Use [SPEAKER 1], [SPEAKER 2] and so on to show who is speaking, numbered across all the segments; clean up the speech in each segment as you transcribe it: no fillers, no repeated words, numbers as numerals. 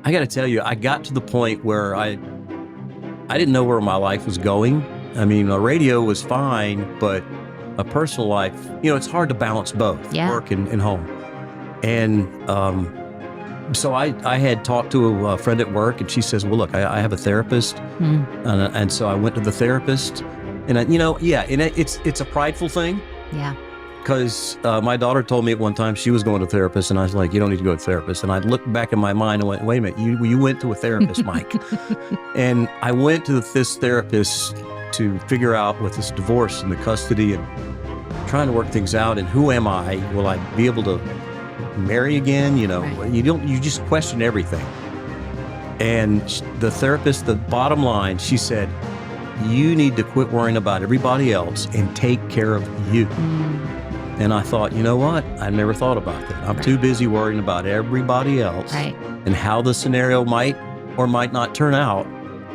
[SPEAKER 1] I got to tell you, I got to the point where I didn't know where my life was going. I mean, the radio was fine, but a personal life, it's hard to balance both, work and home. And so I had talked to a friend at work, and she says, well, look, I have a therapist. And so I went to the therapist. And, it's a prideful thing.
[SPEAKER 2] Yeah.
[SPEAKER 1] Because my daughter told me at one time she was going to a therapist, and I was like, you don't need to go to a therapist. And I looked back in my mind and went, wait a minute, you went to a therapist, Mike. And I went to this therapist to figure out with this divorce and the custody and trying to work things out. And who am I? Will I be able to marry again?
[SPEAKER 2] Right.
[SPEAKER 1] You just question everything. And the therapist, the bottom line, she said, you need to quit worrying about everybody else and take care of you. And I thought, you know what? I never thought about that. I'm too busy worrying about everybody else and how the scenario might or might not turn out.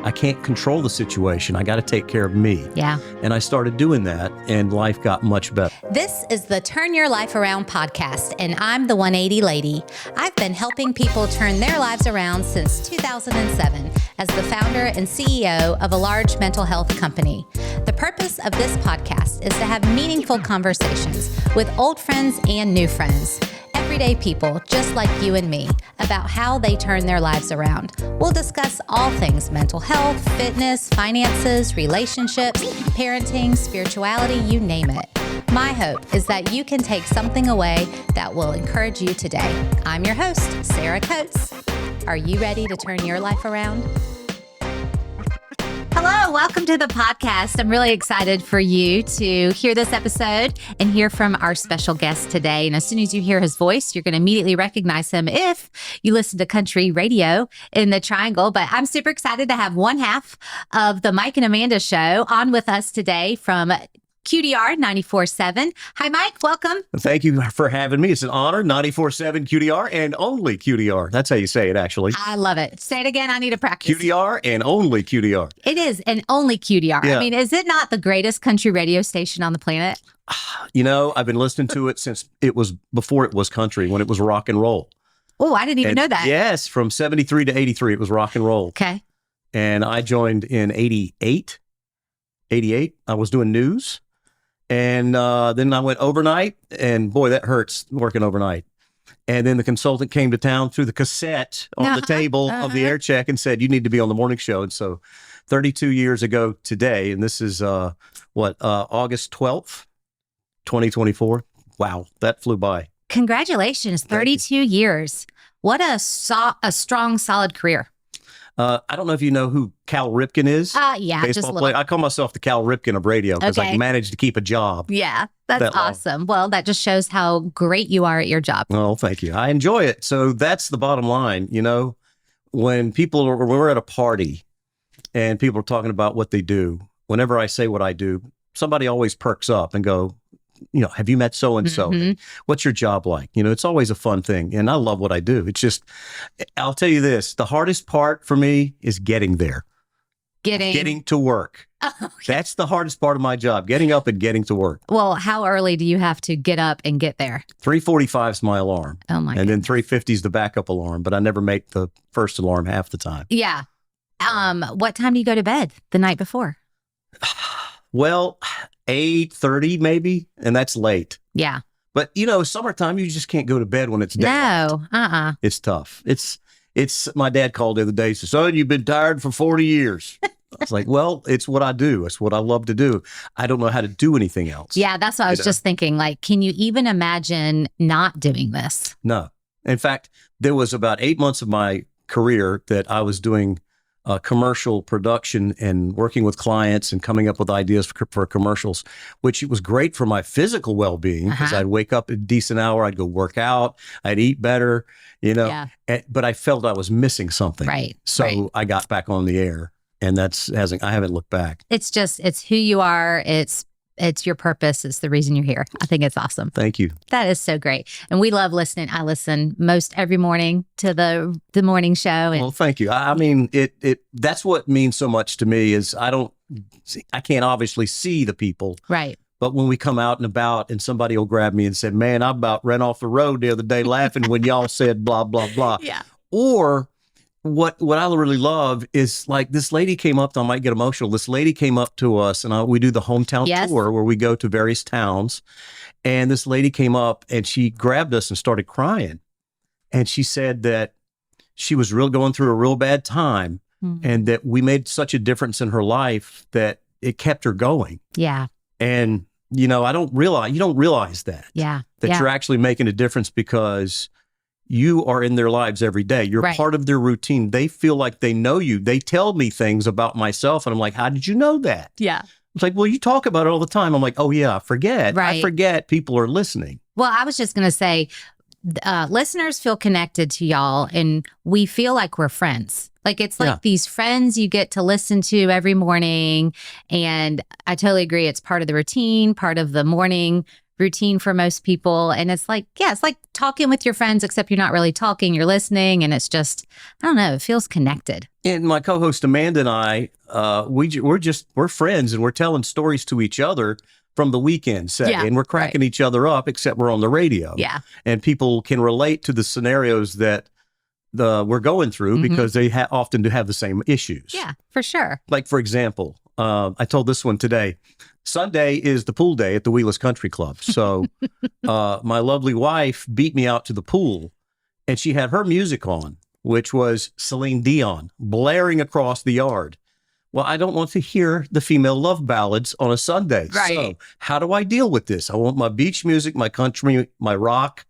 [SPEAKER 1] I can't control the situation. I got to take care of me.
[SPEAKER 2] Yeah.
[SPEAKER 1] And I started doing that, and life got much better.
[SPEAKER 2] This is the Turn Your Life Around podcast, and I'm the 180 Lady. I've been helping people turn their lives around since 2007 as the founder and CEO of a large mental health company. The purpose of this podcast is to have meaningful conversations with old friends and new friends. Everyday people just like you and me about how they turn their lives around. We'll discuss all things mental health, fitness, finances, relationships, parenting, spirituality, you name it. My hope is that you can take something away that will encourage you today. I'm your host, Sarah Coates. Are you ready to turn your life around? Hello, welcome to the podcast. I'm really excited for you to hear this episode and hear from our special guest today. And as soon as you hear his voice, you're going to immediately recognize him if you listen to country radio in the Triangle. But I'm super excited to have one half of the Mike and Amanda show on with us today from QDR 94.7. Hi, Mike. Welcome.
[SPEAKER 1] Thank you for having me. It's an honor. 94.7 QDR and only QDR. That's how you say it, actually.
[SPEAKER 2] I love it. Say it again. I need to practice.
[SPEAKER 1] QDR and only QDR.
[SPEAKER 2] It is, and only QDR.
[SPEAKER 1] Yeah.
[SPEAKER 2] I mean, is it not the greatest country radio station on the planet?
[SPEAKER 1] I've been listening to it since before it was country, when it was rock and roll.
[SPEAKER 2] Oh, I didn't even know that.
[SPEAKER 1] Yes, from 73 to 83, it was rock and roll.
[SPEAKER 2] Okay.
[SPEAKER 1] And I joined in 88. I was doing news. And then I went overnight, and boy, that hurts working overnight. And then the consultant came to town, threw the cassette on the table of the air check and said, you need to be on the morning show. And so 32 years ago today, and this is August 12th, 2024. Wow, that flew by.
[SPEAKER 2] Congratulations, 32 years. What a strong, solid career.
[SPEAKER 1] I don't know if you know who Cal Ripken is.
[SPEAKER 2] Yeah,
[SPEAKER 1] baseball
[SPEAKER 2] just a little.
[SPEAKER 1] player. I call myself the Cal Ripken of radio because I managed to keep a job.
[SPEAKER 2] Yeah, that's awesome. Well, that just shows how great you are at your job.
[SPEAKER 1] Oh, thank you. I enjoy it. So that's the bottom line. When we're at a party and people are talking about what they do, whenever I say what I do, somebody always perks up and go, have you met so-and-so?
[SPEAKER 2] Mm-hmm.
[SPEAKER 1] What's your job like? It's always a fun thing. And I love what I do. It's just, I'll tell you this, the hardest part for me is getting there. Getting to work.
[SPEAKER 2] Oh, okay.
[SPEAKER 1] That's the hardest part of my job, getting up and getting to work.
[SPEAKER 2] Well, how early do you have to get up and get there?
[SPEAKER 1] 3:45 is my alarm.
[SPEAKER 2] Oh, my
[SPEAKER 1] And
[SPEAKER 2] goodness.
[SPEAKER 1] then 3:50 is the backup alarm, but I never make the first alarm half the time.
[SPEAKER 2] Yeah. What time do you go to bed the night before?
[SPEAKER 1] Well, 8:30 maybe, and that's late.
[SPEAKER 2] Yeah.
[SPEAKER 1] But, summertime, you just can't go to bed when it's daylight.
[SPEAKER 2] No.
[SPEAKER 1] It's tough. It's my dad called the other day, said, son, you've been tired for 40 years. I was like, well, it's what I do. It's what I love to do. I don't know how to do anything else.
[SPEAKER 2] Yeah, that's what I was just thinking. Like, can you even imagine not doing this?
[SPEAKER 1] No. In fact, there was about 8 months of my career that I was doing commercial production and working with clients and coming up with ideas for commercials, which was great for my physical well-being because I'd wake up at a decent hour, I'd go work out, I'd eat better, but I felt I was missing something.
[SPEAKER 2] Right.
[SPEAKER 1] So I got back on the air, and I haven't looked back.
[SPEAKER 2] It's who you are. It's your purpose. It's the reason you're here. I think it's awesome.
[SPEAKER 1] Thank you.
[SPEAKER 2] That is so great. And we love listening. I listen most every morning to the morning show. And
[SPEAKER 1] well, thank you. I mean, that's what means so much to me is I can't obviously see the people.
[SPEAKER 2] Right.
[SPEAKER 1] But when we come out and about and somebody will grab me and say, man, I about ran off the road the other day laughing when y'all said blah, blah, blah.
[SPEAKER 2] Yeah.
[SPEAKER 1] Or what I really love is like this lady came up, I might get emotional. This lady came up to us and we do the hometown
[SPEAKER 2] Yes.
[SPEAKER 1] tour where we go to various towns. And this lady came up and she grabbed us and started crying. And she said that she was going through a real bad time and that we made such a difference in her life that it kept her going.
[SPEAKER 2] Yeah.
[SPEAKER 1] And, you don't realize that.
[SPEAKER 2] Yeah.
[SPEAKER 1] That
[SPEAKER 2] Yeah.
[SPEAKER 1] you're actually making a difference because you are in their lives every day. You're
[SPEAKER 2] Right.
[SPEAKER 1] part of their routine. They feel like they know you. They tell me things about myself and I'm like, how did you know that?
[SPEAKER 2] Yeah.
[SPEAKER 1] It's like, well, you talk about it all the time. I'm like, oh yeah, I forget.
[SPEAKER 2] Right.
[SPEAKER 1] I forget people are listening.
[SPEAKER 2] Well, I was just going to say, listeners feel connected to y'all and we feel like we're friends. Like it's like these friends you get to listen to every morning. And I totally agree. It's part of the routine, part of the morning routine for most people. And it's like, it's like talking with your friends, except you're not really talking, you're listening. And it's just, I don't know, it feels connected.
[SPEAKER 1] And my co-host Amanda and I, we're friends and we're telling stories to each other from the weekend, say, and we're cracking each other up, except we're on the radio.
[SPEAKER 2] Yeah.
[SPEAKER 1] And people can relate to the scenarios that we're going through because they often do have the same issues.
[SPEAKER 2] Yeah, for sure.
[SPEAKER 1] Like, for example, I told this one today. Sunday is the pool day at the Wheless Country Club. So my lovely wife beat me out to the pool and she had her music on, which was Celine Dion blaring across the yard. Well, I don't want to hear the female love ballads on a Sunday.
[SPEAKER 2] Right.
[SPEAKER 1] So how do I deal with this? I want my beach music, my country, my rock.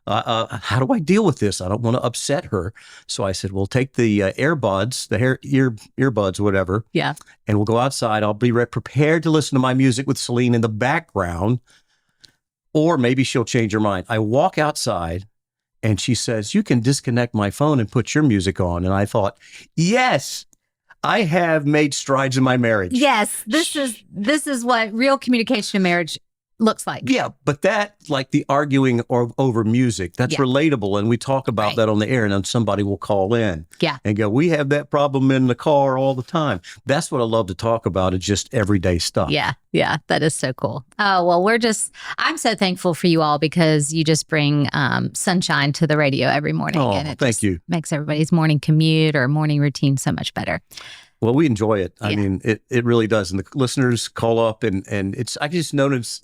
[SPEAKER 1] How do I deal with this? I don't want to upset her. So I said, well, take the earbuds, the earbuds, whatever.
[SPEAKER 2] Yeah.
[SPEAKER 1] And we'll go outside. I'll be prepared to listen to my music with Celine in the background. Or maybe she'll change her mind. I walk outside and she says, you can disconnect my phone and put your music on. And I thought, yes, I have made strides in my marriage.
[SPEAKER 2] Yes. This is what real communication in marriage looks like.
[SPEAKER 1] Yeah, but that, like the arguing over music, that's relatable. And we talk about that on the air, and then somebody will call in and go, we have that problem in the car all the time. That's what I love to talk about, is just everyday stuff.
[SPEAKER 2] Yeah, yeah, that is so cool. Oh, well, I'm so thankful for you all because you just bring sunshine to the radio every morning.
[SPEAKER 1] Oh,
[SPEAKER 2] and it
[SPEAKER 1] thank you.
[SPEAKER 2] Makes everybody's morning commute or morning routine so much better.
[SPEAKER 1] Well, we enjoy it. I mean, it really does. And the listeners call up and I just noticed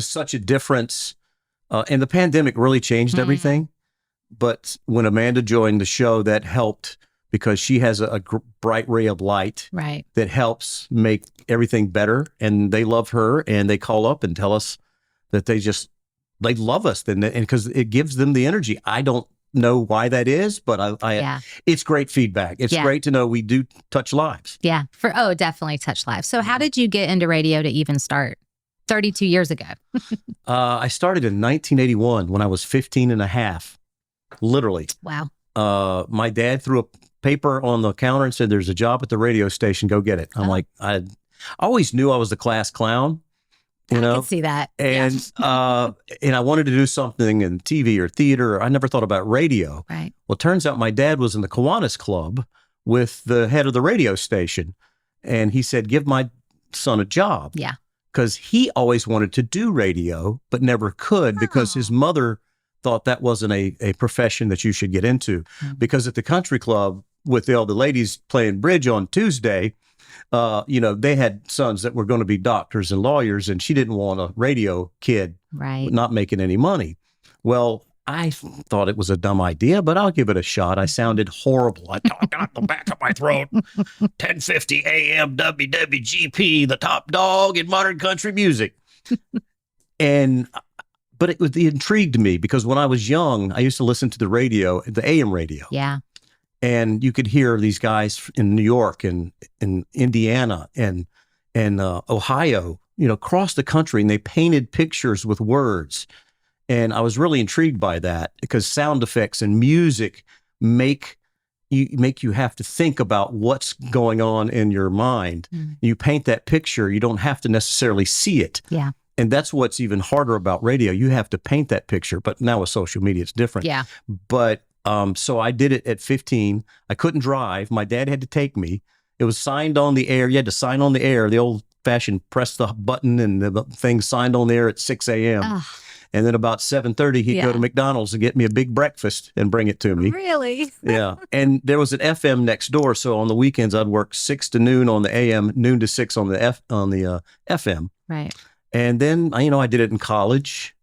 [SPEAKER 1] such a difference. And the pandemic really changed everything. But when Amanda joined the show, that helped because she has a bright ray of light that helps make everything better. And they love her and they call up and tell us that they love us. And because it gives them the energy. I don't know why that is, but it's great feedback. It's great to know we do touch lives.
[SPEAKER 2] Yeah. Definitely touch lives. So how did you get into radio to even start 32 years ago?
[SPEAKER 1] I started in 1981 when I was 15 and a half, literally.
[SPEAKER 2] Wow.
[SPEAKER 1] My dad threw a paper on the counter and said, there's a job at the radio station. Go get it. I'm like, I always knew I was the class clown. I can
[SPEAKER 2] see that.
[SPEAKER 1] And and I wanted to do something in TV or theater. I never thought about radio.
[SPEAKER 2] Right.
[SPEAKER 1] Well, it turns out my dad was in the Kiwanis Club with the head of the radio station. And he said, give my son a job.
[SPEAKER 2] Yeah.
[SPEAKER 1] Because he always wanted to do radio, but never could because his mother thought that wasn't a profession that you should get into. Because at the country club with all the ladies playing bridge on Tuesday, they had sons that were going to be doctors and lawyers, and she didn't want a radio kid not making any money. Well, I thought it was a dumb idea, but I'll give it a shot. I sounded horrible. I talked out the back of my throat. 1050 AM WWGP, the top dog in modern country music. But it intrigued me because when I was young, I used to listen to the radio, the AM radio.
[SPEAKER 2] Yeah.
[SPEAKER 1] And you could hear these guys in New York and in Indiana and Ohio, across the country, and they painted pictures with words. And I was really intrigued by that because sound effects and music make you have to think about what's going on in your mind. You paint that picture. You don't have to necessarily see it.
[SPEAKER 2] Yeah.
[SPEAKER 1] And that's what's even harder about radio. You have to paint that picture. But now with social media, it's different.
[SPEAKER 2] Yeah.
[SPEAKER 1] But so I did it at 15. I couldn't drive. My dad had to take me. It was signed on the air. You had to sign on the air. The old fashioned press the button and the thing signed on the air at 6 a.m. And then about 7:30, he'd go to McDonald's and get me a big breakfast and bring it to me.
[SPEAKER 2] Really?
[SPEAKER 1] Yeah. And there was an FM next door. So on the weekends, I'd work 6 to noon on the AM, noon to 6 on the FM.
[SPEAKER 2] Right.
[SPEAKER 1] And then, I did it in college.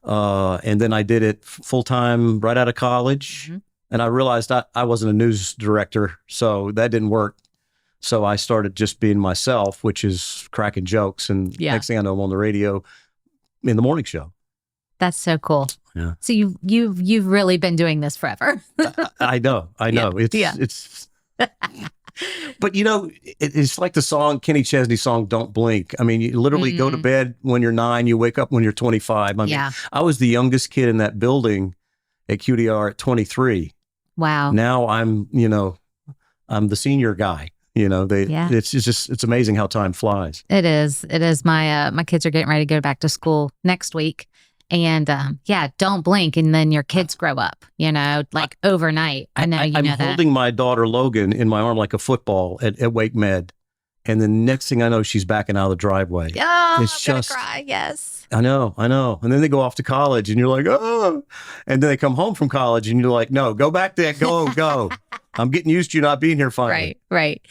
[SPEAKER 1] And then I did it full time right out of college. Mm-hmm. And I realized I wasn't a news director, so that didn't work. So I started just being myself, which is cracking jokes. And next thing I know, I'm on the radio in the morning show.
[SPEAKER 2] That's so cool.
[SPEAKER 1] Yeah.
[SPEAKER 2] So you've really been doing this forever.
[SPEAKER 1] I know.
[SPEAKER 2] Yeah.
[SPEAKER 1] It's but it's like the song, Kenny Chesney's song, "Don't Blink." I mean, you literally go to bed when you're 9, you wake up when you're 25. I mean, I was the youngest kid in that building at QDR at 23.
[SPEAKER 2] Wow.
[SPEAKER 1] Now I'm the senior guy. It's amazing how time flies.
[SPEAKER 2] It is. My kids are getting ready to go back to school next week. And don't blink. And then your kids grow up, like overnight. I know
[SPEAKER 1] I'm holding my daughter Logan in my arm like a football at Wake Med. And the next thing I know, she's backing out of the driveway.
[SPEAKER 2] Oh, I'm gonna cry. Yes.
[SPEAKER 1] I know. And then they go off to college and you're like, oh. And then they come home from college and you're like, no, go back there. Go. I'm getting used to you not being here finally.
[SPEAKER 2] Right.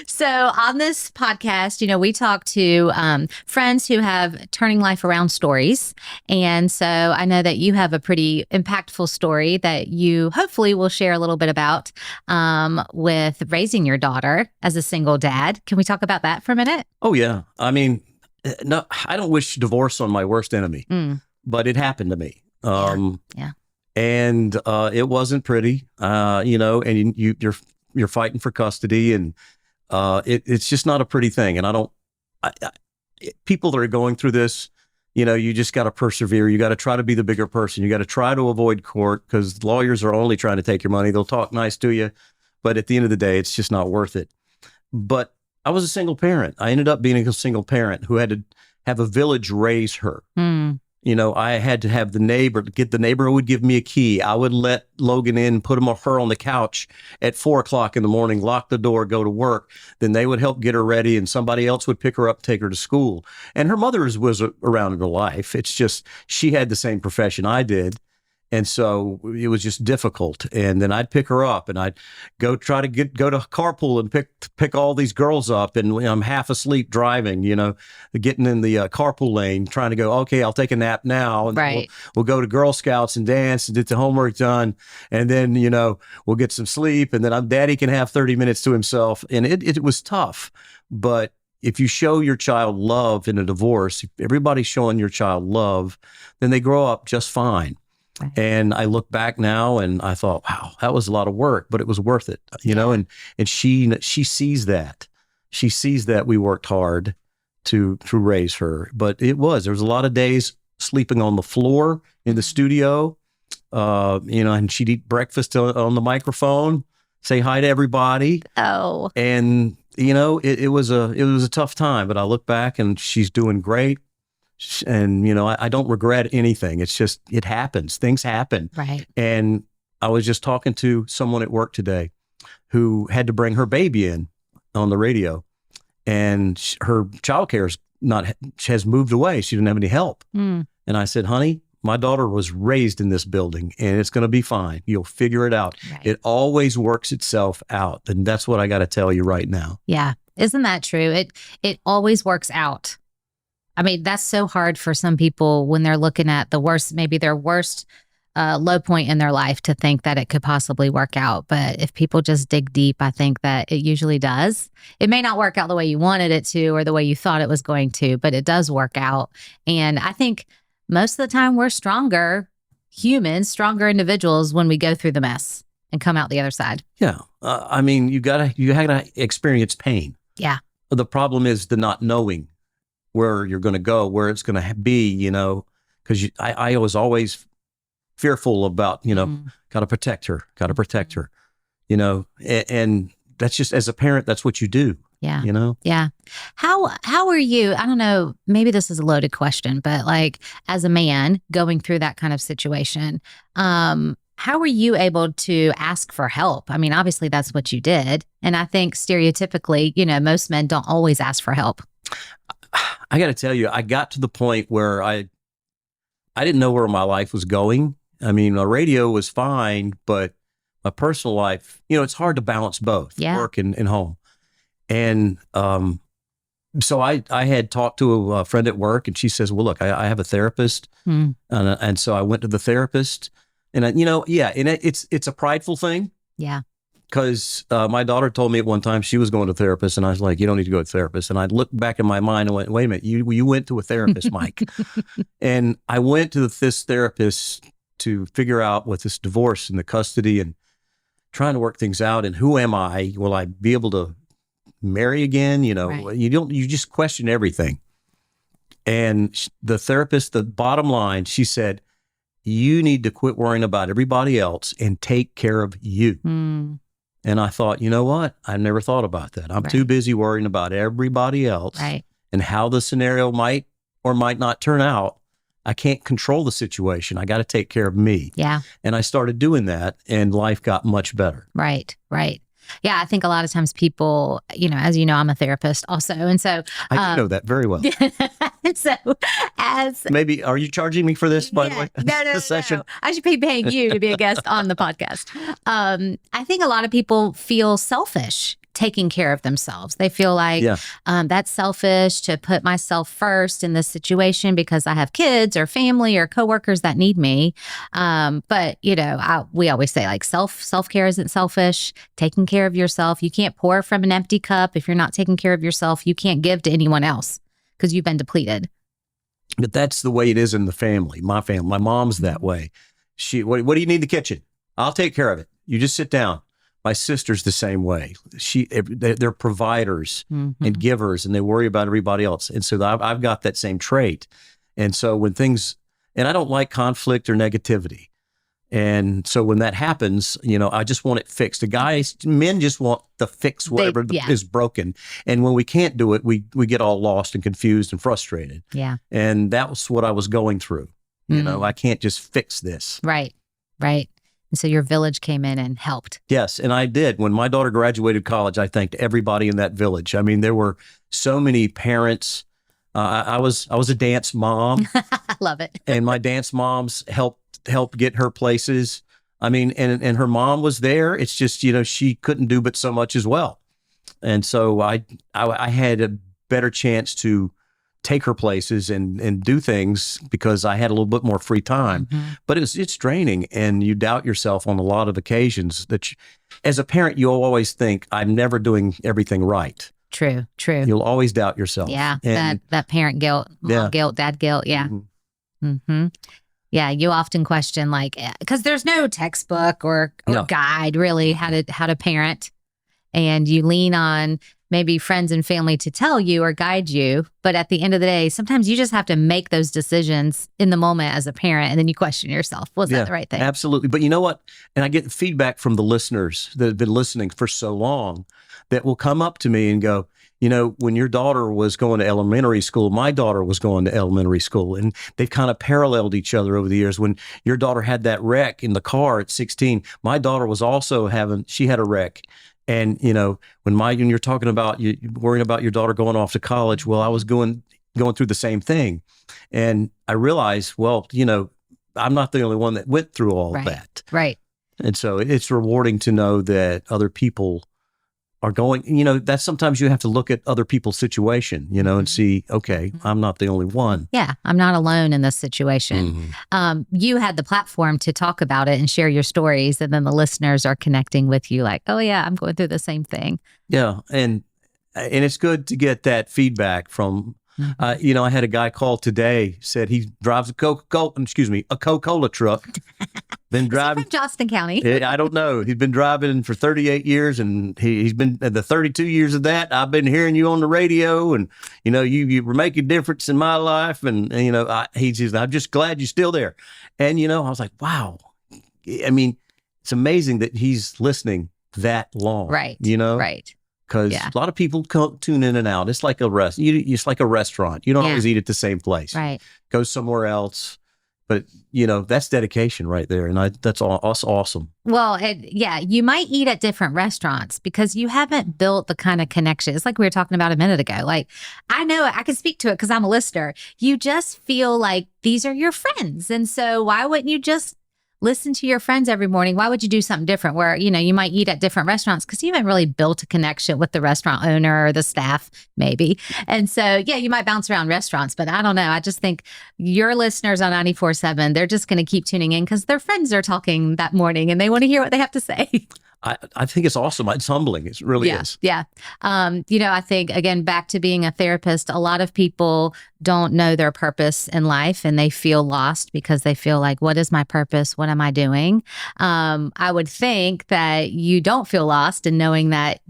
[SPEAKER 2] So on this podcast, we talk to friends who have turning life around stories. And so I know that you have a pretty impactful story that you hopefully will share a little bit about with raising your daughter as a single dad. Can we talk about that for a minute?
[SPEAKER 1] Oh, yeah. I mean, no, I don't wish divorce on my worst enemy, but it happened to me.
[SPEAKER 2] Yeah.
[SPEAKER 1] And it wasn't pretty, and you're fighting for custody, and it's just not a pretty thing. And people that are going through this, you just got to persevere. You got to try to be the bigger person. You got to try to avoid court because lawyers are only trying to take your money. They'll talk nice to you, but at the end of the day, it's just not worth it. But I was a single parent. I ended up being a single parent who had to have a village raise her. I had to have the neighbor who would give me a key. I would let Logan in, put her on the couch at 4:00 in the morning, lock the door, go to work. Then they would help get her ready and somebody else would pick her up, take her to school. And her mother was around in her life. It's just, she had the same profession I did. And so it was just difficult. And then I'd pick her up and I'd go try to go to carpool and pick all these girls up. And I'm half asleep driving, getting in the carpool lane, trying to go, okay, I'll take a nap now. And we'll go to Girl Scouts and dance and get the homework done. And then, we'll get some sleep. And then Daddy can have 30 minutes to himself. And it was tough. But if you show your child love in a divorce, if everybody's showing your child love, then they grow up just fine. Right. And I look back now and I thought, wow, that was a lot of work, but it was worth it, and she sees that. She sees that we worked hard to raise her, but there was a lot of days sleeping on the floor in the studio, and she'd eat breakfast on the microphone, say hi to everybody.
[SPEAKER 2] Oh.
[SPEAKER 1] And, it was a tough time, but I look back and she's doing great. And, I don't regret anything. It's just, it happens. Things happen.
[SPEAKER 2] Right.
[SPEAKER 1] And I was just talking to someone at work today who had to bring her baby in on the radio, and her childcare has moved away. She didn't have any help. And I said, honey, my daughter was raised in this building and it's going to be fine. You'll figure it out. Right. It always works itself out. And that's what I got to tell you right now.
[SPEAKER 2] Yeah. Isn't that true? It always works out. I mean, that's so hard for some people when they're looking at maybe their worst low point in their life, to think that it could possibly work out. But if people just dig deep, I think that it usually does. It may not work out the way you wanted it to or the way you thought it was going to, but it does work out. And I think most of the time we're stronger humans, stronger individuals when we go through the mess and come out the other side.
[SPEAKER 1] Yeah. I mean, you gotta experience pain.
[SPEAKER 2] Yeah.
[SPEAKER 1] The problem is the not knowing where you're going to go, where it's going to be, because I was always fearful about, got to protect her, and that's just, as a parent, that's what you do.
[SPEAKER 2] Yeah. Yeah. How are you? I don't know, maybe this is a loaded question, but like, as a man going through that kind of situation, how were you able to ask for help? I mean, obviously that's what you did. And I think stereotypically, most men don't always ask for help.
[SPEAKER 1] I got to tell you, I got to the point where I didn't know where my life was going. I mean, my radio was fine, but my personal life, it's hard to balance both work and home. And so I had talked to a friend at work, and she says, well, look, I have a therapist. And so I went to the therapist, and it's a prideful thing.
[SPEAKER 2] Yeah.
[SPEAKER 1] Because my daughter told me at one time she was going to a therapist, and I was like, you don't need to go to a therapist. And I looked back in my mind and went, wait a minute, you went to a therapist, Mike. And I went to this therapist to figure out with this divorce and the custody and trying to work things out. And who am I? Will I be able to marry again?
[SPEAKER 2] Right.
[SPEAKER 1] You just question everything. And the therapist, the bottom line, she said, you need to quit worrying about everybody else and take care of you. And I thought, you know what? I never thought about that. I'm too busy worrying about everybody else and how the scenario might or might not turn out. I can't control the situation. I got to take care of me.
[SPEAKER 2] Yeah.
[SPEAKER 1] And I started doing that, and life got much better.
[SPEAKER 2] Right. Yeah, I think a lot of times people, as you know, I'm a therapist also. And so
[SPEAKER 1] I do know that very well.
[SPEAKER 2] So
[SPEAKER 1] maybe, are you charging me for this, by the way?
[SPEAKER 2] No,
[SPEAKER 1] session?
[SPEAKER 2] No. I should be paying you to be a guest on the podcast. I think a lot of people feel selfish taking care of themselves. They feel like that's selfish to put myself first in this situation because I have kids or family or coworkers that need me. But we always say like self-care isn't selfish. Taking care of yourself. You can't pour from an empty cup. If you're not taking care of yourself, you can't give to anyone else because you've been depleted.
[SPEAKER 1] But that's the way it is in the family. My family, my mom's that way. What do you need in the kitchen? I'll take care of it. You just sit down. My sister's the same way. They're providers and givers, and they worry about everybody else. And so I've got that same trait. And so and I don't like conflict or negativity. And so when that happens, I just want it fixed. Men just want to fix whatever is broken. And when we can't do it, we get all lost and confused and frustrated.
[SPEAKER 2] Yeah.
[SPEAKER 1] And that was what I was going through. I can't just fix this.
[SPEAKER 2] Right. And so your village came in and helped.
[SPEAKER 1] Yes, and I did. When my daughter graduated college, I thanked everybody in that village. I mean, there were so many parents. I was a dance mom.
[SPEAKER 2] I love it.
[SPEAKER 1] And my dance moms helped get her places. I mean, and her mom was there. It's just, she couldn't do but so much as well. And so I had a better chance to take her places and do things because I had a little bit more free time. But it's draining, and you doubt yourself on a lot of occasions. As a parent, you'll always think, I'm never doing everything right.
[SPEAKER 2] True.
[SPEAKER 1] You'll always doubt yourself.
[SPEAKER 2] Yeah, and that parent guilt, mom guilt, dad guilt. Yeah. Yeah, you often question because there's no textbook or guide really how to parent, and you lean on maybe friends and family to tell you or guide you. But at the end of the day, sometimes you just have to make those decisions in the moment as a parent. And then you question yourself, was that the right thing?
[SPEAKER 1] Absolutely. But you know what? And I get feedback from the listeners that have been listening for so long that will come up to me and go, when your daughter was going to elementary school, my daughter was going to elementary school. And they've kind of paralleled each other over the years. When your daughter had that wreck in the car at 16, my daughter was also she had a wreck. And, when you're talking about you worrying about your daughter going off to college, well, I was going through the same thing. And I realized, well, I'm not the only one that went through all of that.
[SPEAKER 2] Right.
[SPEAKER 1] And so it's rewarding to know that other people are going, that sometimes you have to look at other people's situation, and see, okay, I'm not the only one.
[SPEAKER 2] Yeah, I'm not alone in this situation. You had the platform to talk about it and share your stories, and then the listeners are connecting with you like, oh yeah, I'm going through the same thing. Yeah.
[SPEAKER 1] And it's good to get that feedback from, I had a guy call today, said he drives a Coca-Cola truck. Been driving
[SPEAKER 2] from Johnston County.
[SPEAKER 1] I don't know. He's been driving for 38 years, and he's been the 32 years of that. I've been hearing you on the radio, and you were making a difference in my life. And he says, I'm just glad you're still there. And I was like, wow. I mean, it's amazing that he's listening that long.
[SPEAKER 2] Right. Right.
[SPEAKER 1] Because a lot of people tune in and out. It's like a it's like a restaurant. You don't always eat at the same place.
[SPEAKER 2] Right.
[SPEAKER 1] Go somewhere else. But that's dedication right there, and that's awesome.
[SPEAKER 2] Well, yeah, you might eat at different restaurants because you haven't built the kind of connection. It's like we were talking about a minute ago. Like, I know I can speak to it because I'm a listener. You just feel like these are your friends. And so why wouldn't you just listen to your friends every morning? Why would you do something different where, you might eat at different restaurants because you haven't really built a connection with the restaurant owner or the staff, maybe. And so, yeah, you might bounce around restaurants, but I don't know. I just think your listeners on 94.7, they're just going to keep tuning in because their friends are talking that morning and they want to hear what they have to say.
[SPEAKER 1] I think it's awesome. It's humbling. It really is.
[SPEAKER 2] Yeah. I think, again, back to being a therapist, a lot of people don't know their purpose in life and they feel lost because they feel like, what is my purpose? What am I doing? I would think that you don't feel lost in knowing that,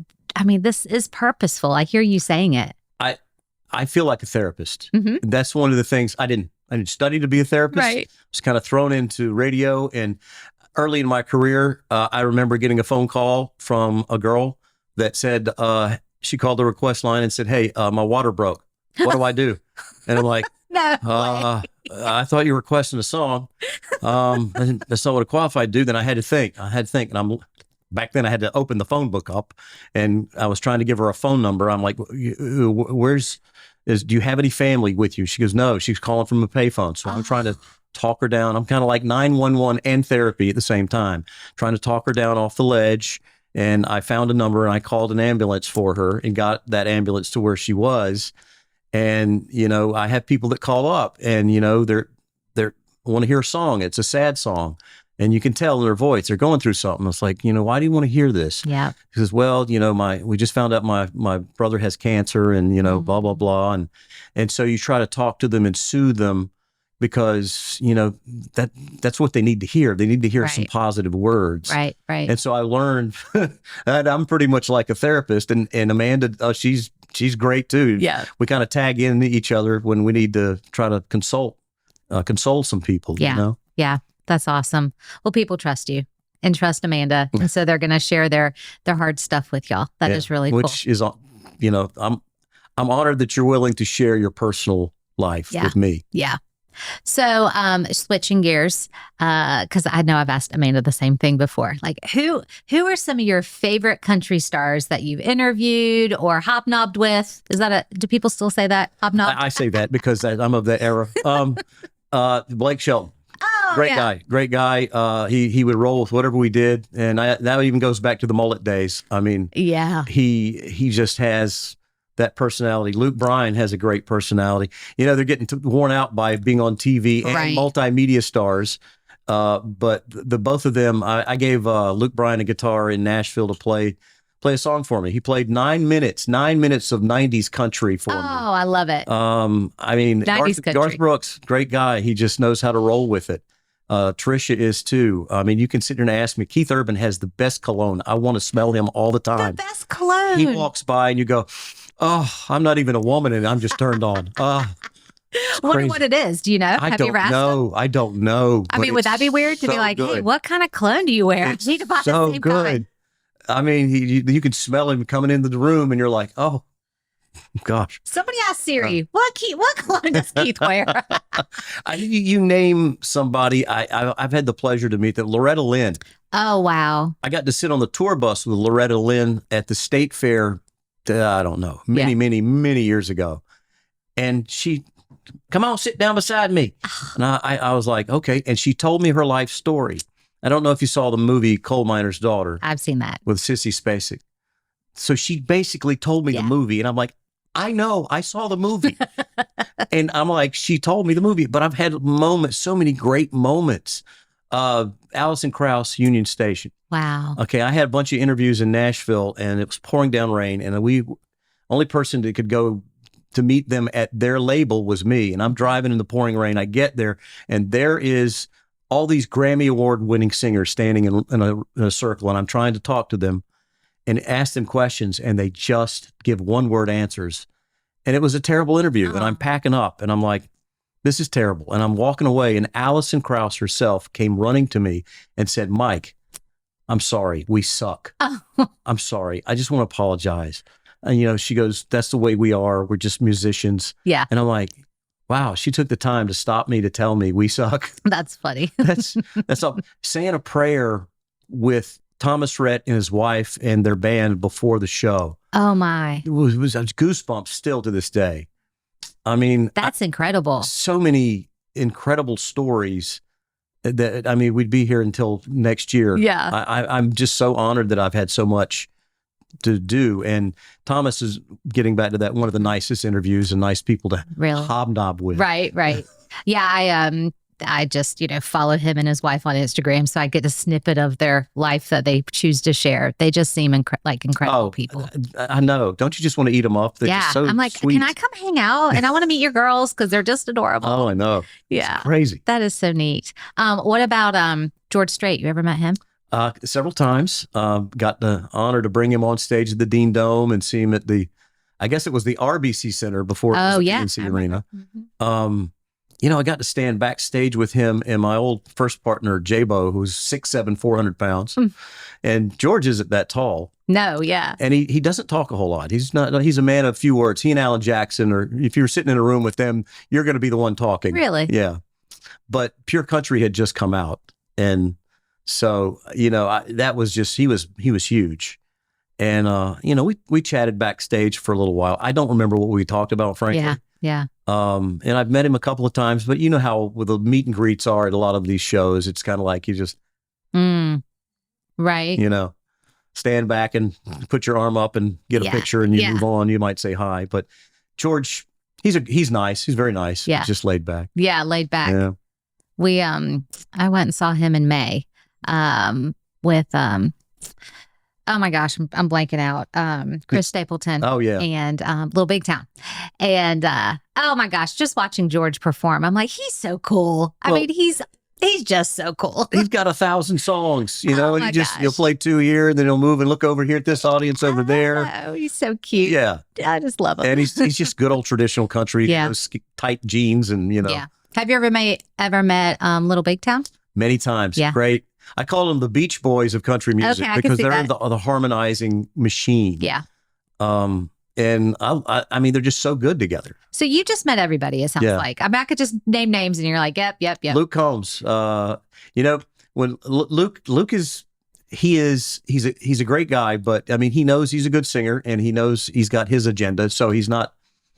[SPEAKER 2] this is purposeful. I hear you saying it.
[SPEAKER 1] I feel like a therapist.
[SPEAKER 2] Mm-hmm.
[SPEAKER 1] That's one of the things I didn't study to be a therapist.
[SPEAKER 2] Right.
[SPEAKER 1] I was kind of thrown into radio, and early in my career, I remember getting a phone call from a girl that said, she called the request line and said, "Hey, my water broke. What do I do?" And I'm like,
[SPEAKER 2] No
[SPEAKER 1] I thought you were requesting a song. That's not what a qualified do. Then I had to think. And back then I had to open the phone book up, and I was trying to give her a phone number. I'm like, do you have any family with you? She goes, no. She's calling from a payphone. So I'm trying to talk her down. I'm kind of like 911 and therapy at the same time, trying to talk her down off the ledge. And I found a number and I called an ambulance for her and got that ambulance to where she was. And, I have people that call up and, they're want to hear a song. It's a sad song. And you can tell in their voice, they're going through something. It's like, why do you want to hear this?
[SPEAKER 2] Yeah.
[SPEAKER 1] Because, well, we just found out my brother has cancer and, blah, blah, blah. And so you try to talk to them and soothe them because, that's what they need to hear. They need to hear some positive words.
[SPEAKER 2] Right.
[SPEAKER 1] And so I learned that I'm pretty much like a therapist, and Amanda, she's great too.
[SPEAKER 2] Yeah.
[SPEAKER 1] We kind of tag in each other when we need to try to console some people,
[SPEAKER 2] Yeah. That's awesome. Well, people trust you and trust Amanda. And so they're going to share their hard stuff with y'all. That is really cool.
[SPEAKER 1] Which is, I'm honored that you're willing to share your personal life with me.
[SPEAKER 2] Yeah. So switching gears, because I know I've asked Amanda the same thing before. Like, who are some of your favorite country stars that you've interviewed or hobnobbed with? Do people still say that? Hobnobbed?
[SPEAKER 1] I say that because I'm of that era. Blake Shelton.
[SPEAKER 2] Oh,
[SPEAKER 1] Great guy. He would roll with whatever we did. And that even goes back to the mullet days. He just has that personality. Luke Bryan has a great personality. They're getting worn out by being on TV and multimedia stars. But the both of them, I gave Luke Bryan a guitar in Nashville to play a song for me. He played 9 minutes of 90s country for me.
[SPEAKER 2] Oh, I love it.
[SPEAKER 1] Garth Brooks, great guy. He just knows how to roll with it. Trisha is too. You can sit here and ask me. Keith Urban has the best cologne. I want to smell him all the time.
[SPEAKER 2] The best cologne.
[SPEAKER 1] He walks by and you go, oh, I'm not even a woman and I'm just turned on.
[SPEAKER 2] Wonder what it is. Do you know?
[SPEAKER 1] I don't know. I don't know.
[SPEAKER 2] Would that be weird to be like, hey, what kind of cologne do you wear? I need to buy the same kind.
[SPEAKER 1] You can smell him coming into the room and you're like, oh, gosh.
[SPEAKER 2] Somebody asked Siri, what cologne does Keith wear?
[SPEAKER 1] You name somebody. I've had the pleasure to meet them. Loretta Lynn.
[SPEAKER 2] Oh, wow.
[SPEAKER 1] I got to sit on the tour bus with Loretta Lynn at the State Fair, I don't know, many years ago. And she, come on, sit down beside me. And I was like, okay. And she told me her life story. I don't know if you saw the movie Coal Miner's Daughter.
[SPEAKER 2] I've seen that.
[SPEAKER 1] With Sissy Spacek. So she basically told me the movie, and I'm like, I know, I saw the movie. And I'm like, she told me the movie, but I've had moments, so many great moments. Alison Krauss, Union Station.
[SPEAKER 2] Wow.
[SPEAKER 1] Okay, I had a bunch of interviews in Nashville, and it was pouring down rain, and only person that could go to meet them at their label was me, and I'm driving in the pouring rain. I get there, and there is all these Grammy Award-winning singers standing in a circle, and I'm trying to talk to them and ask them questions, and they just give one-word answers. And it was a terrible interview, and I'm packing up, and I'm like, this is terrible. And I'm walking away, and Alison Krauss herself came running to me and said, Mike, I'm sorry, we suck. I'm sorry. I just want to apologize. And, she goes, that's the way we are. We're just musicians.
[SPEAKER 2] Yeah.
[SPEAKER 1] And I'm like, wow, she took the time to stop me to tell me we suck.
[SPEAKER 2] That's funny.
[SPEAKER 1] That's all. Saying a prayer with Thomas Rhett and his wife and their band before the show.
[SPEAKER 2] Oh my.
[SPEAKER 1] It was goosebumps still to this day. I mean,
[SPEAKER 2] That's incredible.
[SPEAKER 1] So many incredible stories that, I mean, we'd be here until next year.
[SPEAKER 2] Yeah.
[SPEAKER 1] I'm just so honored that I've had so much to do. And Thomas is, getting back to that, one of the nicest interviews and nice people to hobnob with.
[SPEAKER 2] Right. Yeah. I just, follow him and his wife on Instagram, so I get a snippet of their life that they choose to share. They just seem like incredible people.
[SPEAKER 1] I know. Don't you just want to eat them up? They're just so
[SPEAKER 2] I'm like,
[SPEAKER 1] sweet.
[SPEAKER 2] can I come hang out? And I want to meet your girls because they're just adorable.
[SPEAKER 1] Oh, I know.
[SPEAKER 2] Yeah.
[SPEAKER 1] It's crazy.
[SPEAKER 2] That is so neat. What about George Strait? You ever met him?
[SPEAKER 1] Several times. Got the honor to bring him on stage at the Dean Dome and see him at I guess it was the RBC Center before it was the PNC Arena.
[SPEAKER 2] Mm-hmm.
[SPEAKER 1] I got to stand backstage with him and my old first partner, J-Bo, who's 6'7", 400 pounds. And George isn't that tall.
[SPEAKER 2] No, yeah.
[SPEAKER 1] And he doesn't talk a whole lot. He's a man of few words. He and Alan Jackson, or if you're sitting in a room with them, you're going to be the one talking.
[SPEAKER 2] Really?
[SPEAKER 1] Yeah. But Pure Country had just come out. And so, that was just, he was huge. And, we chatted backstage for a little while. I don't remember what we talked about, frankly.
[SPEAKER 2] Yeah.
[SPEAKER 1] And I've met him a couple of times, but you know how with the meet and greets are at a lot of these shows, it's kind of like you just,
[SPEAKER 2] right.
[SPEAKER 1] Stand back and put your arm up and get a picture and you move on. You might say hi, but George, he's nice. He's very nice.
[SPEAKER 2] Yeah.
[SPEAKER 1] He's just laid back.
[SPEAKER 2] Yeah. Laid back.
[SPEAKER 1] Yeah.
[SPEAKER 2] We, I went and saw him in May, with, oh my gosh, I'm blanking out. Chris Stapleton.
[SPEAKER 1] Oh yeah.
[SPEAKER 2] And Little Big Town. And oh my gosh, just watching George perform, I'm like, he's so cool. I mean, he's just so cool.
[SPEAKER 1] He's got 1,000 songs,
[SPEAKER 2] Oh
[SPEAKER 1] and
[SPEAKER 2] my
[SPEAKER 1] he'll play 2 here, and then he'll move and look over here at this audience over there.
[SPEAKER 2] Oh, he's so cute.
[SPEAKER 1] Yeah.
[SPEAKER 2] I just love him.
[SPEAKER 1] And he's just good old traditional country.
[SPEAKER 2] Yeah.
[SPEAKER 1] Those tight jeans and
[SPEAKER 2] Yeah. Have you ever met Little Big Town?
[SPEAKER 1] Many times.
[SPEAKER 2] Yeah.
[SPEAKER 1] Great. I call them the Beach Boys of country music because they're the harmonizing machine.
[SPEAKER 2] Yeah.
[SPEAKER 1] And I mean, they're just so good together.
[SPEAKER 2] So you just met everybody, it sounds like. I mean, I could just name names and you're like, yep.
[SPEAKER 1] Luke Combs. When Luke is he's a great guy, but I mean, he knows he's a good singer and he knows he's got his agenda. So he's not,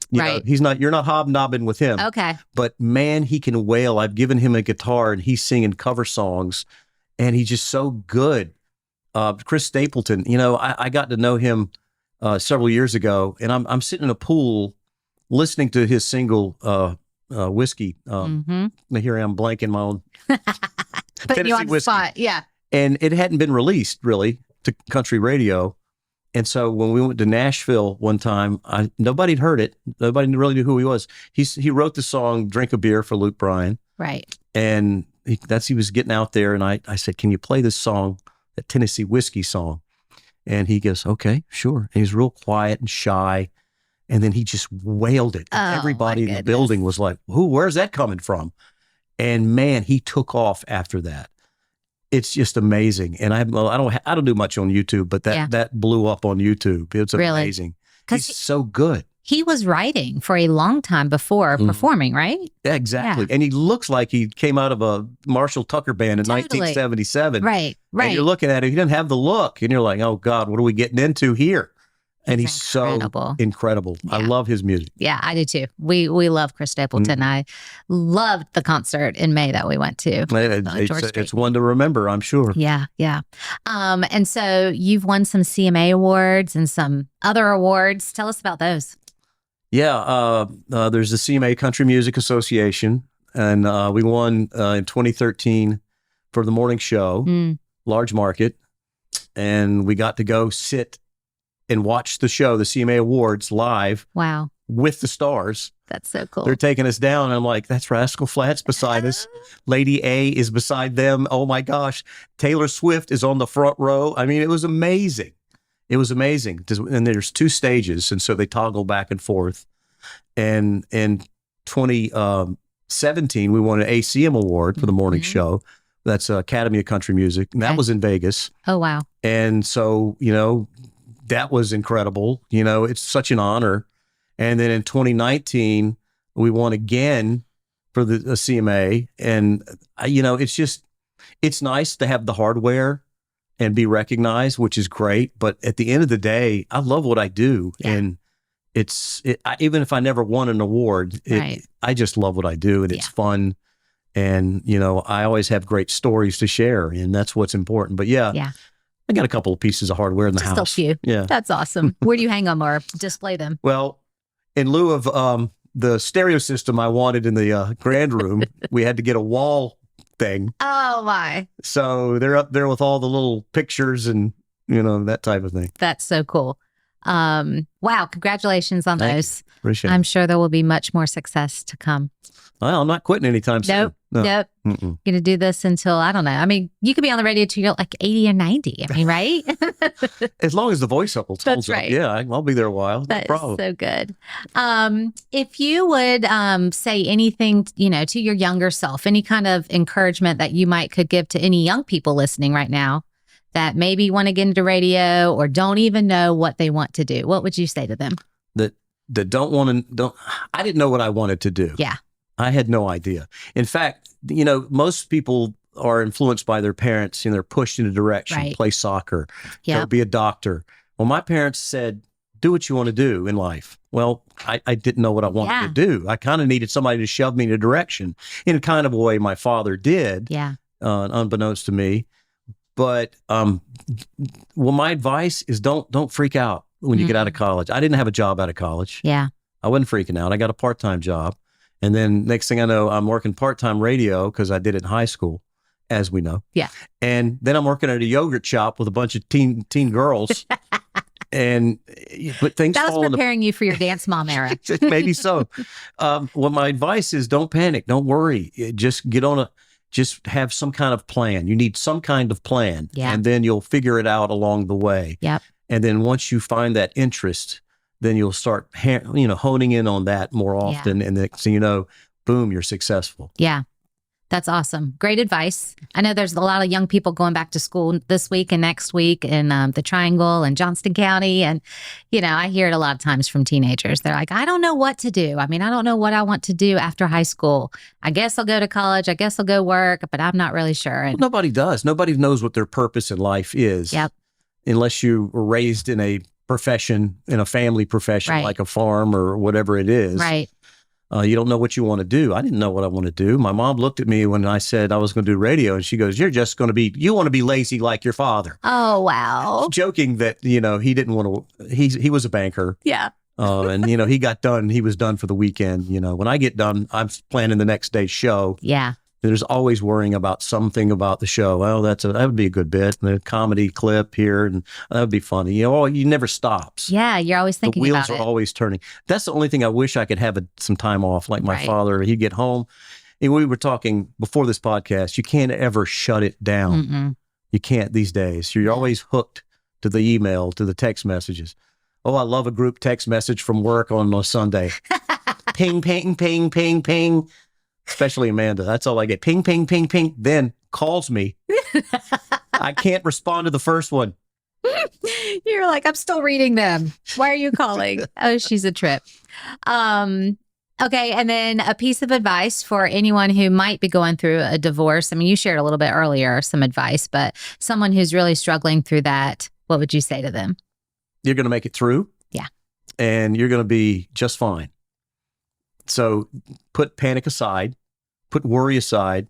[SPEAKER 1] you're not hobnobbing with him.
[SPEAKER 2] Okay.
[SPEAKER 1] But man, he can wail. I've given him a guitar and he's singing cover songs and he's just so good. Chris Stapleton, I got to know him several years ago, and I'm sitting in a pool listening to his single Whiskey. Here I am blanking my own
[SPEAKER 2] Putting you on the
[SPEAKER 1] Whiskey.
[SPEAKER 2] spot. Yeah.
[SPEAKER 1] And it hadn't been released really to country radio. And so when we went to Nashville one time, nobody'd heard it. Nobody really knew who he was. He wrote the song "Drink a Beer" for Luke Bryan.
[SPEAKER 2] Right.
[SPEAKER 1] And he was getting out there, and I said, "Can you play this song, that Tennessee Whiskey song?" And he goes, "Okay, sure." And he's real quiet and shy. And then he just wailed it. And everybody in the building was like, where's that coming from? And man, he took off after that. It's just amazing. And I don't do much on YouTube, but that blew up on YouTube. It's amazing. He's so good.
[SPEAKER 2] He was writing for a long time before performing, right?
[SPEAKER 1] Exactly. Yeah. And he looks like he came out of a Marshall Tucker band in 1977.
[SPEAKER 2] Right.
[SPEAKER 1] And you're looking at him, he doesn't have the look. And you're like, oh God, what are we getting into here? And he's so incredible. Yeah. I love his music.
[SPEAKER 2] Yeah, I do too. We love Chris Stapleton. I loved the concert in May that we went to.
[SPEAKER 1] It's one to remember, I'm sure.
[SPEAKER 2] Yeah. And so you've won some CMA awards and some other awards. Tell us about those.
[SPEAKER 1] Yeah, there's the CMA Country Music Association, and we won in 2013 for the morning show, large market, and we got to go sit and watch the show, the CMA Awards, live.
[SPEAKER 2] Wow.
[SPEAKER 1] With the stars.
[SPEAKER 2] That's so cool.
[SPEAKER 1] They're taking us down. And I'm like, that's Rascal Flatts beside us. Lady A is beside them. Oh my gosh. Taylor Swift is on the front row. I mean, it was amazing. It was amazing. And there's 2 stages. And so they toggle back and forth. And in 2017, we won an ACM award for the morning show. That's Academy of Country Music. And that was in Vegas.
[SPEAKER 2] Oh, wow.
[SPEAKER 1] And so, that was incredible. It's such an honor. And then in 2019, We won again for the CMA. And, it's nice to have the hardware and be recognized, which is great. But at the end of the day, I love what I do.
[SPEAKER 2] Yeah.
[SPEAKER 1] And even if I never won an award,
[SPEAKER 2] Right.
[SPEAKER 1] I just love what I do, and it's fun. And, I always have great stories to share, and that's what's important. But
[SPEAKER 2] Yeah.
[SPEAKER 1] I got a couple of pieces of hardware in the
[SPEAKER 2] Just
[SPEAKER 1] house.
[SPEAKER 2] a few.
[SPEAKER 1] Yeah.
[SPEAKER 2] That's awesome. Where do you hang them or display them?
[SPEAKER 1] Well, in lieu of the stereo system I wanted in the grand room, we had to get a wall thing.
[SPEAKER 2] Oh, my.
[SPEAKER 1] So they're up there with all the little pictures and, that type of thing.
[SPEAKER 2] That's so cool. Wow. Congratulations on
[SPEAKER 1] Thank
[SPEAKER 2] those.
[SPEAKER 1] you. Appreciate
[SPEAKER 2] I'm
[SPEAKER 1] it.
[SPEAKER 2] sure there will be much more success to come.
[SPEAKER 1] Well, I'm not quitting anytime soon.
[SPEAKER 2] Nope.
[SPEAKER 1] No.
[SPEAKER 2] Nope.
[SPEAKER 1] Mm-mm.
[SPEAKER 2] Going to do this until, I don't know. I mean, you could be on the radio till you're like 80 or 90. I mean, right?
[SPEAKER 1] As long as the voice holds
[SPEAKER 2] That's
[SPEAKER 1] up.
[SPEAKER 2] right.
[SPEAKER 1] Yeah, I'll be there a while. No
[SPEAKER 2] That
[SPEAKER 1] problem.
[SPEAKER 2] is so good. If you would say anything, to your younger self, any kind of encouragement that you could give to any young people listening right now that maybe want to get into radio or don't even know what they want to do, what would you say to them?
[SPEAKER 1] That I didn't know what I wanted to do.
[SPEAKER 2] Yeah.
[SPEAKER 1] I had no idea. In fact, most people are influenced by their parents and they're pushed in a direction,
[SPEAKER 2] Right.
[SPEAKER 1] play soccer,
[SPEAKER 2] Yeah.
[SPEAKER 1] go be a doctor. Well, my parents said, do what you want to do in life. Well, I didn't know what I wanted
[SPEAKER 2] Yeah.
[SPEAKER 1] to do. I kind of needed somebody to shove me in a direction in a kind of a way my father did,
[SPEAKER 2] Yeah.
[SPEAKER 1] unbeknownst to me. But, my advice is don't freak out when you get out of college. I didn't have a job out of college.
[SPEAKER 2] Yeah.
[SPEAKER 1] I wasn't freaking out. I got a part-time job. And then next thing I know, I'm working part-time radio because I did it in high school, as we know.
[SPEAKER 2] Yeah.
[SPEAKER 1] And then I'm working at a yogurt shop with a bunch of teen girls. But things
[SPEAKER 2] That
[SPEAKER 1] fall
[SPEAKER 2] was
[SPEAKER 1] into
[SPEAKER 2] preparing you for your dance mom era.
[SPEAKER 1] maybe so. Well, my advice is don't panic. Don't worry. Just just have some kind of plan. You need some kind of plan.
[SPEAKER 2] Yeah.
[SPEAKER 1] And then you'll figure it out along the way.
[SPEAKER 2] Yep.
[SPEAKER 1] And then once you find that interest, then you'll start, honing in on that more often. And next thing you know, boom, you're successful.
[SPEAKER 2] Yeah. That's awesome. Great advice. I know there's a lot of young people going back to school this week and next week in the Triangle and Johnston County. And, I hear it a lot of times from teenagers. They're like, I don't know what to do. I mean, I don't know what I want to do after high school. I guess I'll go to college. I guess I'll go work, but I'm not really sure. And
[SPEAKER 1] Well, nobody does. Nobody knows what their purpose in life is.
[SPEAKER 2] Yep.
[SPEAKER 1] Unless you were raised in a profession, in a family profession,
[SPEAKER 2] Right.
[SPEAKER 1] like a farm or whatever it is.
[SPEAKER 2] right.
[SPEAKER 1] You don't know what you want to do. I didn't know what I want to do. My mom looked at me when I said I was going to do radio, and she goes, you want to be lazy like your father.
[SPEAKER 2] Oh, wow.
[SPEAKER 1] Joking that, he didn't want to, he was a banker.
[SPEAKER 2] Yeah.
[SPEAKER 1] And, he was done for the weekend. When I get done, I'm planning the next day's show.
[SPEAKER 2] Yeah.
[SPEAKER 1] There's always worrying about something about the show. Well, that would be a good bit. And a comedy clip here, and that would be funny. You never stops.
[SPEAKER 2] Yeah. You're always
[SPEAKER 1] The
[SPEAKER 2] thinking
[SPEAKER 1] wheels
[SPEAKER 2] about
[SPEAKER 1] are
[SPEAKER 2] it.
[SPEAKER 1] always turning. That's the only thing I wish I could have some time off. Like my
[SPEAKER 2] Right.
[SPEAKER 1] father, he'd get home. And we were talking before this podcast. You can't ever shut it down.
[SPEAKER 2] Mm-mm.
[SPEAKER 1] You can't these days. You're always hooked to the email, to the text messages. Oh, I love a group text message from work on a Sunday. Ping, ping, ping, ping, ping. Especially Amanda. That's all I get. Ping, ping, ping, ping. Then calls me. I can't respond to the first one.
[SPEAKER 2] You're like, I'm still reading them. Why are you calling? Oh, she's a trip. Okay. And then a piece of advice for anyone who might be going through a divorce. I mean, you shared a little bit earlier some advice, but someone who's really struggling through that, what would you say to them?
[SPEAKER 1] You're going to make it through.
[SPEAKER 2] Yeah.
[SPEAKER 1] And you're going to be just fine. So put panic aside, put worry aside.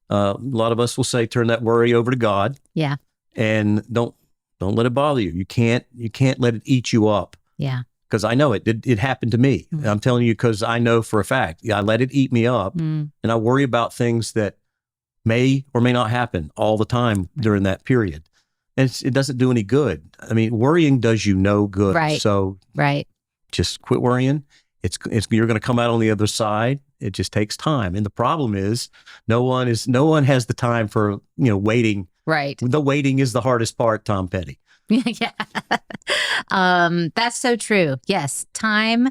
[SPEAKER 1] A lot of us will say, turn that worry over to God.
[SPEAKER 2] Yeah.
[SPEAKER 1] And don't let it bother you. You can't let it eat you up.
[SPEAKER 2] Yeah.
[SPEAKER 1] Because I know it happened to me.
[SPEAKER 2] Mm.
[SPEAKER 1] I'm telling you, because I know for a fact. I let it eat me up,
[SPEAKER 2] Mm.
[SPEAKER 1] and I worry about things that may or may not happen all the time during that period. And it doesn't do any good. I mean, worrying does you no good.
[SPEAKER 2] Right.
[SPEAKER 1] So
[SPEAKER 2] Right.
[SPEAKER 1] just quit worrying. You're going to come out on the other side. It just takes time. And the problem is no one has the time for, waiting.
[SPEAKER 2] Right.
[SPEAKER 1] The waiting is the hardest part, Tom Petty.
[SPEAKER 2] Yeah. That's so true. Yes. Time.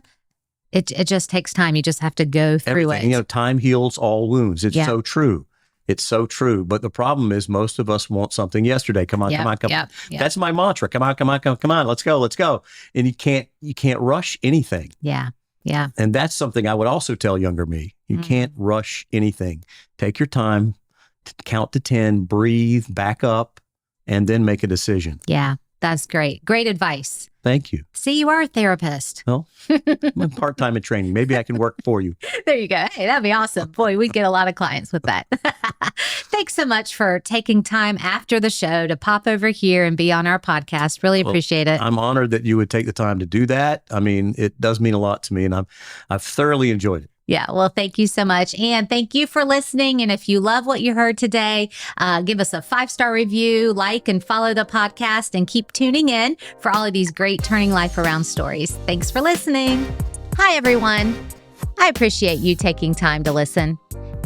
[SPEAKER 2] It just takes time. You just have to go through
[SPEAKER 1] Everything,
[SPEAKER 2] it.
[SPEAKER 1] time heals all wounds. It's
[SPEAKER 2] Yeah.
[SPEAKER 1] so true. It's so true. But the problem is most of us want something yesterday. Come on,
[SPEAKER 2] Yep,
[SPEAKER 1] come on, come on.
[SPEAKER 2] yep, yep.
[SPEAKER 1] That's my mantra. Come on, come on, come on. Let's go. And you can't rush anything.
[SPEAKER 2] Yeah. Yeah.
[SPEAKER 1] And that's something I would also tell younger me. You can't rush anything. Take your time, count to 10, breathe, back up, and then make a decision.
[SPEAKER 2] Yeah. That's great. Great advice.
[SPEAKER 1] Thank you.
[SPEAKER 2] See, you are a therapist.
[SPEAKER 1] Well, I'm part-time in training. Maybe I can work for you.
[SPEAKER 2] There you go. Hey, that'd be awesome. Boy, we'd get a lot of clients with that. Thanks so much for taking time after the show to pop over here and be on our podcast. Really appreciate it.
[SPEAKER 1] I'm honored that you would take the time to do that. I mean, it does mean a lot to me, and I've thoroughly enjoyed it.
[SPEAKER 2] Yeah, well, thank you so much. And thank you for listening. And if you love what you heard today, give us a 5-star review, like and follow the podcast, and keep tuning in for all of these great turning life around stories. Thanks for listening. Hi, everyone. I appreciate you taking time to listen.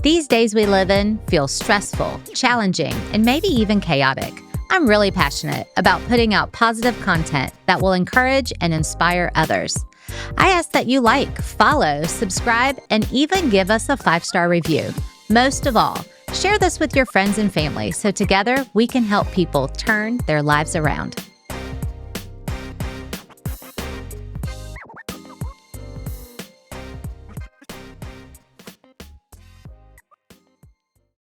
[SPEAKER 2] These days we live in feel stressful, challenging, and maybe even chaotic. I'm really passionate about putting out positive content that will encourage and inspire others. I ask that you like, follow, subscribe, and even give us a 5-star review. Most of all, share this with your friends and family so together we can help people turn their lives around.